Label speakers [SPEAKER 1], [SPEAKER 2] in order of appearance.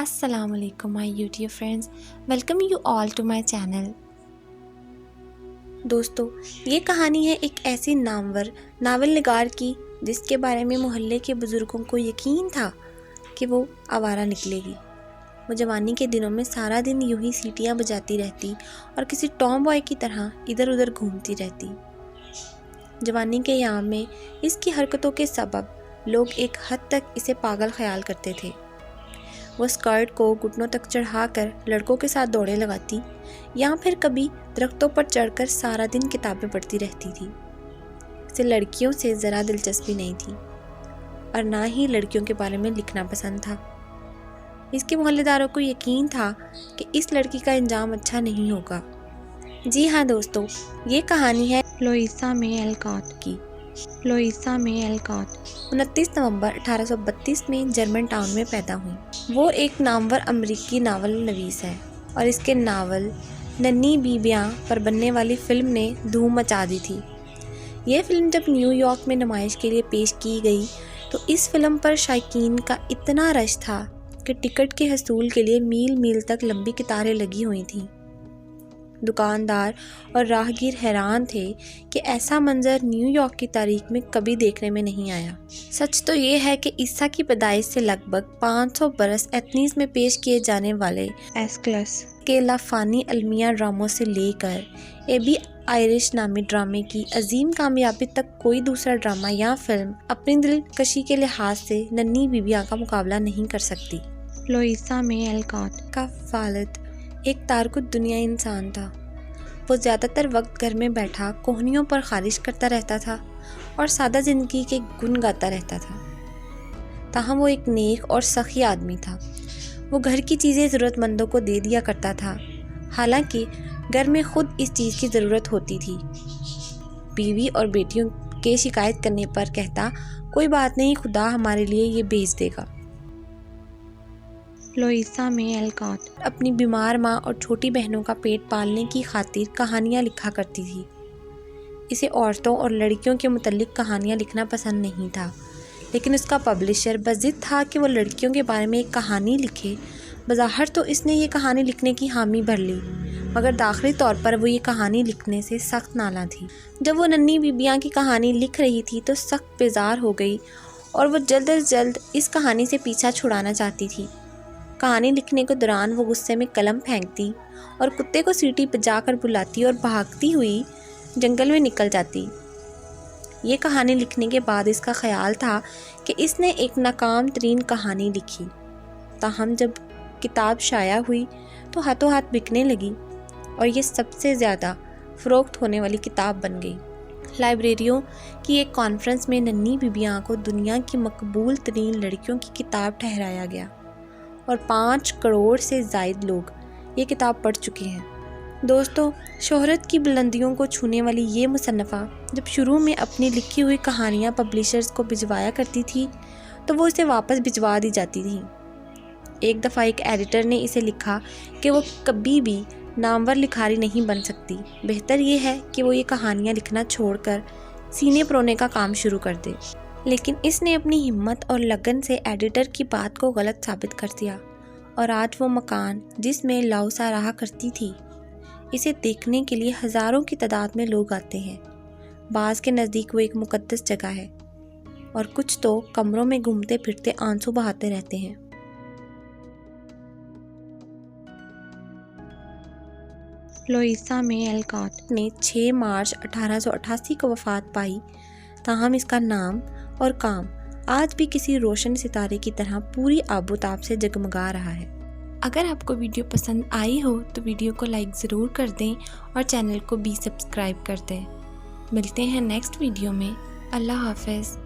[SPEAKER 1] السلام علیکم my YouTube friends, welcome you all to my channel. دوستو، یہ کہانی ہے ایک ایسی ناول نگار کی جس کے بارے میں محلے کے بزرگوں کو یقین تھا کہ وہ آوارہ نکلے گی۔ وہ جوانی کے دنوں میں سارا دن یوں ہی سیٹیاں بجاتی رہتی اور کسی ٹام بوائے کی طرح ادھر ادھر گھومتی رہتی۔ جوانی کے ایام میں اس کی حرکتوں کے سبب لوگ ایک حد تک اسے پاگل خیال کرتے تھے۔ وہ سکرٹ کو گھٹنوں تک چڑھا کر لڑکوں کے ساتھ دوڑے لگاتی یا پھر کبھی درختوں پر چڑھ کر سارا دن کتابیں پڑھتی رہتی تھی۔ اسے لڑکیوں سے ذرا دلچسپی نہیں تھی اور نہ ہی لڑکیوں کے بارے میں لکھنا پسند تھا۔ اس کے محلے داروں کو یقین تھا کہ اس لڑکی کا انجام اچھا نہیں ہوگا۔ جی ہاں دوستو، یہ کہانی ہے لوئیسا مے الکاٹ کی۔ لوئیسا مے الکاٹ 29 نومبر 1832 میں جرمن ٹاؤن میں پیدا ہوئی۔ وہ ایک نامور امریکی ناول نویس ہے اور اس کے ناول ننھی بیبیاں پر بننے والی فلم نے دھوم مچا دی تھی۔ یہ فلم جب نیو یارک میں نمائش کے لیے پیش کی گئی تو اس فلم پر شائقین کا اتنا رش تھا کہ ٹکٹ کے حصول کے لیے میل میل تک لمبی قطاریں لگی ہوئی تھیں۔ دکاندار اور راہگیر حیران تھے کہ ایسا منظر نیو یارک کی تاریخ میں کبھی دیکھنے میں نہیں آیا۔ سچ تو یہ ہے کہ عیسیٰ کی پیدائش سے لگ بھگ 500 برس ایتھنز میں پیش کیے جانے والے ایسکلس کے لافانی المیہ ڈراموں سے لے کر ایبی آئرش نامی ڈرامے کی عظیم کامیابی تک کوئی دوسرا ڈرامہ یا فلم اپنی دلکشی کے لحاظ سے ننھی بیبیاں کا مقابلہ نہیں کر سکتی۔ لوئیسا مے الکاٹ کا والد ایک تارکت دنیا انسان تھا۔ وہ زیادہ تر وقت گھر میں بیٹھا کوہنیوں پر خارش کرتا رہتا تھا اور سادہ زندگی کے گن گاتا رہتا تھا۔ تاہم وہ ایک نیک اور سخی آدمی تھا۔ وہ گھر کی چیزیں ضرورت مندوں کو دے دیا کرتا تھا، حالانکہ گھر میں خود اس چیز کی ضرورت ہوتی تھی۔ بیوی اور بیٹیوں کے شکایت کرنے پر کہتا، کوئی بات نہیں، خدا ہمارے لیے یہ بھیج دے گا۔ لوئیسا مے الکاٹ اپنی بیمار ماں اور چھوٹی بہنوں کا پیٹ پالنے کی خاطر کہانیاں لکھا کرتی تھی۔ اسے عورتوں اور لڑکیوں کے متعلق کہانیاں لکھنا پسند نہیں تھا، لیکن اس کا پبلشر بضد تھا کہ وہ لڑکیوں کے بارے میں ایک کہانی لکھے۔ بظاہر تو اس نے یہ کہانی لکھنے کی حامی بھر لی، مگر داخلی طور پر وہ یہ کہانی لکھنے سے سخت نالاں تھی۔ جب وہ ننھی بیبیاں کی کہانی لکھ رہی تھی تو سخت بیزار ہو گئی اور وہ جلد از جلد اس کہانی سے پیچھا چھڑانا چاہتی تھی۔ کہانی لکھنے کے دوران وہ غصے میں قلم پھینکتی اور کتے کو سیٹی بجا کر بلاتی اور بھاگتی ہوئی جنگل میں نکل جاتی۔ یہ کہانی لکھنے کے بعد اس کا خیال تھا کہ اس نے ایک ناکام ترین کہانی لکھی۔ تاہم جب کتاب شائع ہوئی تو ہاتھوں ہاتھ بکنے لگی اور یہ سب سے زیادہ فروخت ہونے والی کتاب بن گئی۔ لائبریریوں کی ایک کانفرنس میں ننھی بیبیاں کو دنیا کی مقبول ترین لڑکیوں کی کتاب ٹھہرایا گیا اور 5 کروڑ سے زائد لوگ یہ کتاب پڑھ چکے ہیں۔ دوستو، شہرت کی بلندیوں کو چھونے والی یہ مصنفہ جب شروع میں اپنی لکھی ہوئی کہانیاں پبلشرز کو بھجوایا کرتی تھی تو وہ اسے واپس بھجوا دی جاتی تھیں۔ ایک دفعہ ایک ایڈیٹر نے اسے لکھا کہ وہ کبھی بھی نامور لکھاری نہیں بن سکتی، بہتر یہ ہے کہ وہ یہ کہانیاں لکھنا چھوڑ کر سینے پرونے کا کام شروع کر دے۔ لیکن اس نے اپنی ہمت اور لگن سے ایڈیٹر کی بات کو غلط ثابت کر دیا اور آج وہ مکان جس میں لاؤسا رہا کرتی تھی، اسے دیکھنے کے لیے ہزاروں کی تعداد میں لوگ آتے ہیں۔ بعض کے نزدیک وہ ایک مقدس جگہ ہے اور کچھ تو کمروں میں گھومتے پھرتے آنسو بہاتے رہتے ہیں۔ لوئیسا مے الکاٹ نے 6 مارچ 1888 کو وفات پائی، تاہم اس کا نام اور کام آج بھی کسی روشن ستارے کی طرح پوری آب و تاب سے جگمگا رہا ہے۔ اگر آپ کو ویڈیو پسند آئی ہو تو ویڈیو کو لائک ضرور کر دیں اور چینل کو بھی سبسکرائب کر دیں۔ ملتے ہیں نیکسٹ ویڈیو میں۔ اللہ حافظ۔